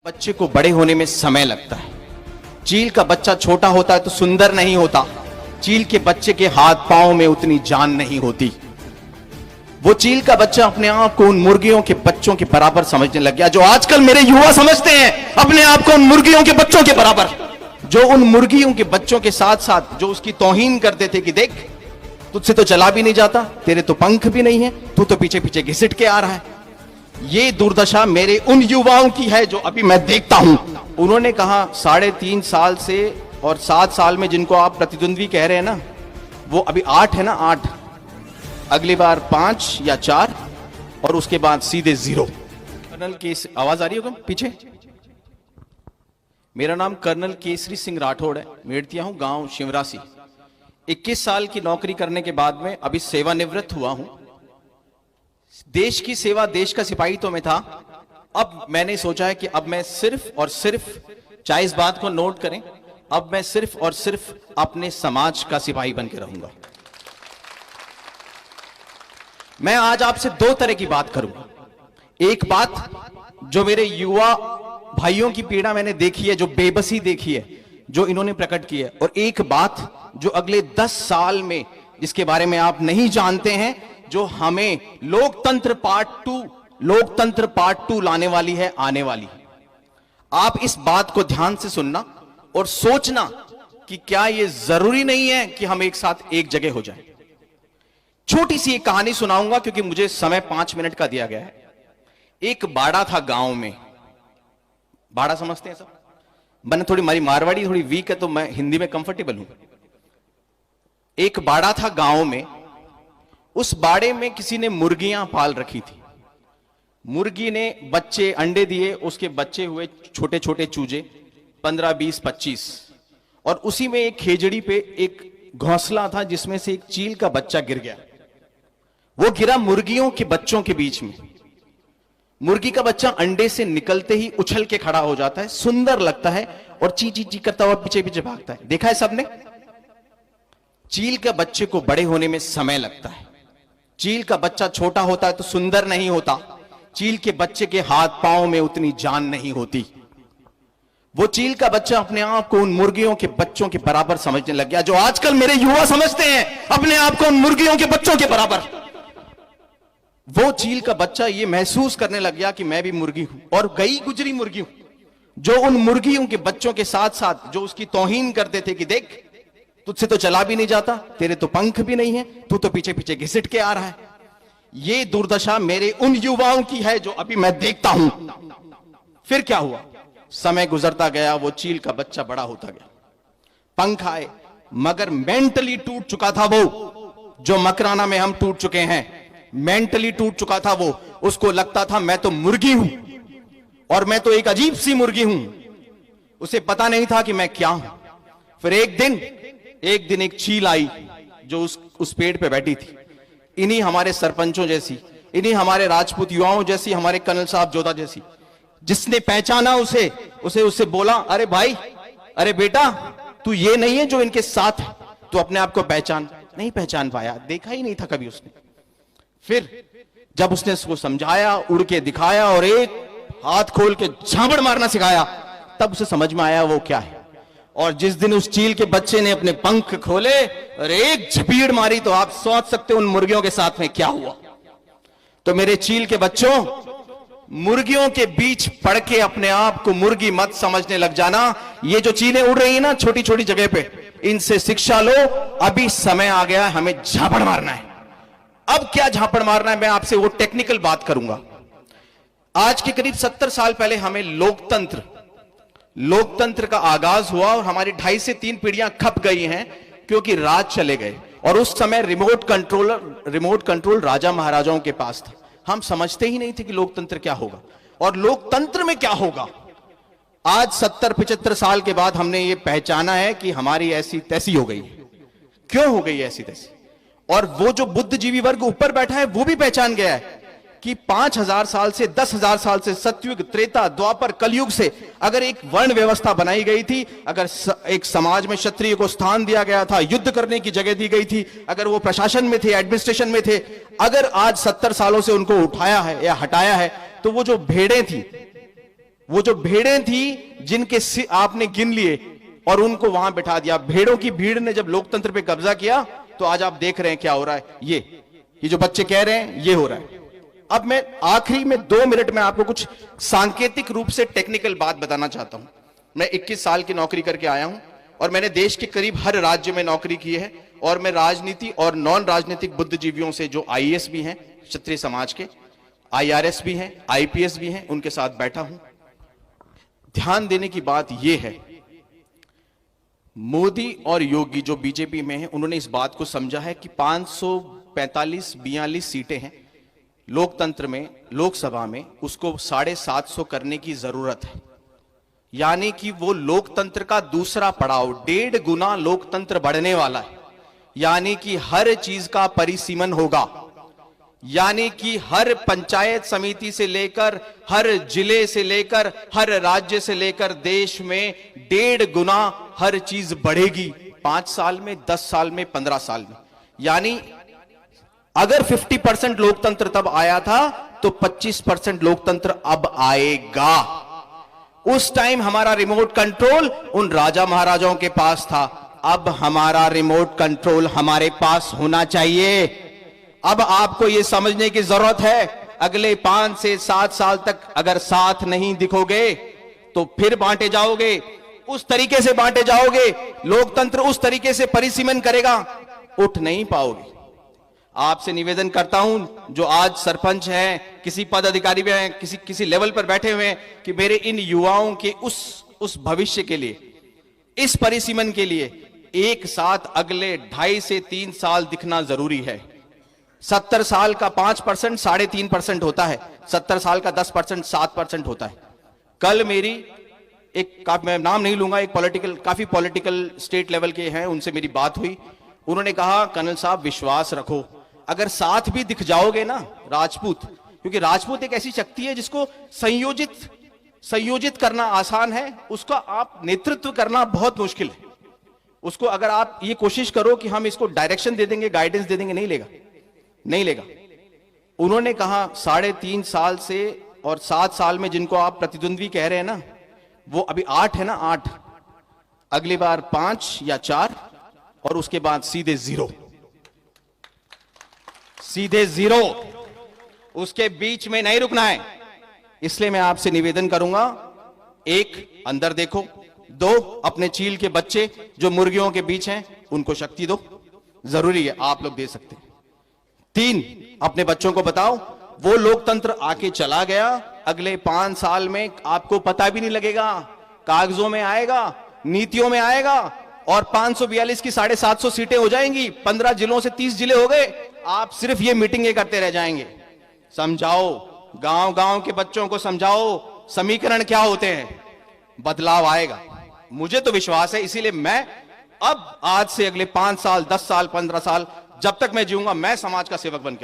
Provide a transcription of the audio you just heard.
बच्चे को बड़े होने में समय लगता है। चील का बच्चा छोटा होता है तो सुंदर नहीं होता। चील के बच्चे के हाथ पांव में उतनी जान नहीं होती। वो चील का बच्चा अपने आप को उन मुर्गियों के बच्चों के बराबर समझने लग गया, जो आजकल मेरे युवा समझते हैं अपने आप को उन मुर्गियों के बच्चों के बराबर, जो उन मुर्गियों के बच्चों के साथ साथ जो उसकी तौहीन करते थे कि देख तुझसे तो चला भी नहीं जाता, तेरे तो पंख भी नहीं है, तू तो पीछे पीछे घिसट के आ रहा है। ये दुर्दशा मेरे उन युवाओं की है जो अभी मैं देखता हूं। उन्होंने कहा 3.5 साल से और 7 साल में जिनको आप प्रतिद्वंद्वी कह रहे हैं ना, वो अभी 8 है ना, 8, अगली बार 5 या 4 और उसके बाद सीधे 0। कर्नल केसरी, आवाज आ रही होगा पीछे? मेरा नाम कर्नल केसरी सिंह राठौड़ है, मेड़तिया हूं, गांव शिवरासी। 21 साल की नौकरी करने के बाद में अभी सेवानिवृत्त हुआ हूं। देश की सेवा, देश का सिपाही तो मैं था। अब मैंने सोचा है कि अब मैं सिर्फ और सिर्फ, चाहे इस बात को नोट करें, अब मैं सिर्फ और सिर्फ अपने समाज का सिपाही बन के रहूंगा। मैं आज आपसे 2 तरह की बात करूंगा। एक बात जो मेरे युवा भाइयों की पीड़ा मैंने देखी है, जो बेबसी देखी है, जो इन्होंने प्रकट की है, और एक बात जो अगले 10 साल में जिसके बारे में आप नहीं जानते हैं, जो हमें लोकतंत्र पार्ट 2 लाने वाली है, आने वाली है। आप इस बात को ध्यान से सुनना और सोचना कि क्या यह जरूरी नहीं है कि हम एक साथ एक जगह हो जाएं। छोटी सी एक कहानी सुनाऊंगा क्योंकि मुझे समय 5 मिनट का दिया गया है। एक बाड़ा था गांव में। बाड़ा समझते हैं सब? मैंने थोड़ी, हमारी मारवाड़ी थोड़ी वीक है तो मैं हिंदी में कंफर्टेबल हूं। एक बाड़ा था गांव में। उस बाड़े में किसी ने मुर्गियां पाल रखी थी। मुर्गी ने बच्चे, अंडे दिए, उसके बच्चे हुए छोटे छोटे चूजे, 15, 20, 25, और उसी में एक खेजड़ी पे एक घोंसला था जिसमें से एक चील का बच्चा गिर गया। वो गिरा मुर्गियों के बच्चों के बीच में। मुर्गी का बच्चा अंडे से निकलते ही उछल के खड़ा हो जाता है, सुंदर लगता है और ची ची ची करता हुआ पीछे पीछे भागता है। देखा है सबने? चील के बच्चे को बड़े होने में समय लगता है। चील का बच्चा छोटा होता है तो सुंदर नहीं होता। चील के बच्चे के हाथ पांव में उतनी जान नहीं होती। वो चील का बच्चा अपने आप को उन मुर्गियों के बच्चों के बराबर समझने लग गया, जो आजकल मेरे युवा समझते हैं अपने आप को उन मुर्गियों के बच्चों के बराबर। वो चील का बच्चा ये महसूस करने लग गया कि मैं भी मुर्गी हूं, और गई गुजरी मुर्गी हूं, जो उन मुर्गियों के बच्चों के साथ साथ जो उसकी तौहीन करते थे कि देख तुझसे तो चला भी नहीं जाता, तेरे तो पंख भी नहीं है, तू तो पीछे पीछे घिसट के आ रहा है। ये दुर्दशा मेरे उन युवाओं की है जो अभी मैं देखता हूं। फिर क्या हुआ? समय गुजरता गया, वो चील का बच्चा बड़ा होता गया, पंख आए, मगर मेंटली टूट चुका था वो, जो मकराना में हम टूट चुके हैं। मेंटली टूट चुका था वो। उसको लगता था मैं तो मुर्गी हूं और मैं तो एक अजीब सी मुर्गी हूं। उसे पता नहीं था कि मैं क्या हूं। फिर एक दिन एक चील आई जो उस पेड़ पे बैठी थी, इन्हीं हमारे सरपंचों जैसी, इन्हीं हमारे राजपूत युवाओं जैसी, हमारे कर्नल साहब जोधा जैसी। जिसने पहचाना उसे बोला, अरे भाई, अरे बेटा, तू ये नहीं है जो इनके साथ है, तू अपने आप को पहचान। नहीं पहचान पाया, देखा ही नहीं था कभी उसने। फिर जब उसने उसको समझाया, उड़ के दिखाया और एक हाथ खोल के झापड़ मारना सिखाया, तब उसे समझ में आया वो क्या है। और जिस दिन उस चील के बच्चे ने अपने पंख खोले और एक झपीड़ मारी, तो आप सोच सकते हो उन मुर्गियों के साथ में क्या हुआ। तो मेरे चील के बच्चों, मुर्गियों के बीच पड़ के अपने आप को मुर्गी मत समझने लग जाना। ये जो चीलें उड़ रही है ना छोटी छोटी जगह पे, इनसे शिक्षा लो। अभी समय आ गया, हमें झापड़ मारना है। अब क्या झापड़ मारना है, मैं आपसे वो टेक्निकल बात करूंगा। आज के करीब 70 साल पहले हमें लोकतंत्र का आगाज हुआ, और हमारी 2.5 से 3 पीढ़ियां खप गई हैं क्योंकि राज चले गए। और उस समय रिमोट कंट्रोल राजा महाराजाओं के पास था। हम समझते ही नहीं थे कि लोकतंत्र क्या होगा और लोकतंत्र में क्या होगा। आज 70-75 साल के बाद हमने ये पहचाना है कि हमारी ऐसी तैसी हो गई। क्यों हो गई ऐसी तैसी? और वो जो बुद्धिजीवी वर्ग ऊपर बैठा है वो भी पहचान गया है कि 5000 साल से 10,000 साल से, सतयुग, त्रेता, द्वापर, कलयुग से अगर एक वर्ण व्यवस्था बनाई गई थी, अगर एक समाज में क्षत्रिय को स्थान दिया गया था, युद्ध करने की जगह दी गई थी, अगर वो प्रशासन में थे, एडमिनिस्ट्रेशन में थे, अगर आज 70 सालों से उनको उठाया है या हटाया है, तो वो जो भेड़ें थी, वो जो भेड़ें थी जिनके आपने गिन लिए और उनको वहां बिठा दिया। भेड़ों की भीड़ ने जब लोकतंत्र पे कब्जा किया तो आज आप देख रहे हैं क्या हो रहा है। ये जो बच्चे कह रहे हैं ये हो रहा है। अब मैं आखिरी में 2 मिनट में आपको कुछ सांकेतिक रूप से टेक्निकल बात बताना चाहता हूं। मैं 21 साल की नौकरी करके आया हूं और मैंने देश के करीब हर राज्य में नौकरी की है और मैं राजनीति और नॉन राजनीतिक बुद्धिजीवियों से, जो आईएएस भी हैं क्षत्रिय समाज के, आईआरएस भी हैं, आईपीएस भी हैं, उनके साथ बैठा हूं। ध्यान देने की बात यह है, मोदी और योगी जो बीजेपी में हैं, उन्होंने इस बात को समझा है कि 545-42 सीटें हैं लोकतंत्र में, लोकसभा में, उसको 750 करने की जरूरत है। यानी कि वो लोकतंत्र का दूसरा पड़ाव, 1.5 गुना लोकतंत्र बढ़ने वाला है। यानी कि हर चीज का परिसीमन होगा। यानी कि हर पंचायत समिति से लेकर, हर जिले से लेकर, हर राज्य से लेकर देश में 1.5 गुना हर चीज बढ़ेगी 5 साल में, 10 साल में, 15 साल में। यानी अगर 50% लोकतंत्र तब आया था तो 25% लोकतंत्र अब आएगा। उस टाइम हमारा रिमोट कंट्रोल उन राजा महाराजाओं के पास था, अब हमारा रिमोट कंट्रोल हमारे पास होना चाहिए। अब आपको यह समझने की जरूरत है, अगले 5 से 7 साल तक अगर साथ नहीं दिखोगे तो फिर बांटे जाओगे, उस तरीके से बांटे जाओगे, लोकतंत्र उस तरीके से परिसीमन करेगा, उठ नहीं पाओगे। आपसे निवेदन करता हूं, जो आज सरपंच हैं, किसी पद अधिकारी भी हैं, किसी लेवल पर बैठे हुए हैं, कि मेरे इन युवाओं के उस भविष्य के लिए, इस परिसीमन के लिए एक साथ अगले 2.5 से 3 साल दिखना जरूरी है। 70 साल का 5% 3.5% होता है, 70 साल का 10% 7% होता है। कल मेरी मैं नाम नहीं लूंगा, काफी पॉलिटिकल स्टेट लेवल के हैं, उनसे मेरी बात हुई। उन्होंने कहा, कर्नल साहब विश्वास रखो, अगर साथ भी दिख जाओगे ना राजपूत, क्योंकि राजपूत एक ऐसी शक्ति है जिसको संयोजित करना आसान है, उसका आप नेतृत्व करना बहुत मुश्किल है। उसको अगर आप ये कोशिश करो कि हम इसको डायरेक्शन दे देंगे, गाइडेंस दे देंगे, नहीं लेगा। उन्होंने कहा 3.5 साल से और 7 साल में जिनको आप प्रतिद्वंद्वी कह रहे हैं ना, वो अभी 8 है ना, 8, अगली बार 5 या 4 और उसके बाद सीधे 0, उसके बीच में नहीं रुकना है। इसलिए मैं आपसे निवेदन करूंगा, 1 अंदर देखो, 2 अपने चील के बच्चे जो मुर्गियों के बीच हैं उनको शक्ति दो, जरूरी है, आप लोग दे सकते हैं। 3 अपने बच्चों को बताओ, वो लोकतंत्र आके चला गया, अगले 5 साल में आपको पता भी नहीं लगेगा, कागजों में आएगा, नीतियों में आएगा और 542 की 750 सीटें हो जाएंगी। 15 जिलों से 30 जिले हो गए, आप सिर्फ ये मीटिंगें करते रह जाएंगे। समझाओ, गांव के बच्चों को समझाओ समीकरण क्या होते हैं, बदलाव आएगा, मुझे तो विश्वास है। इसीलिए मैं अब आज से अगले 5 साल, 10 साल, 15 साल, जब तक मैं जीऊंगा, मैं समाज का सेवक बनकर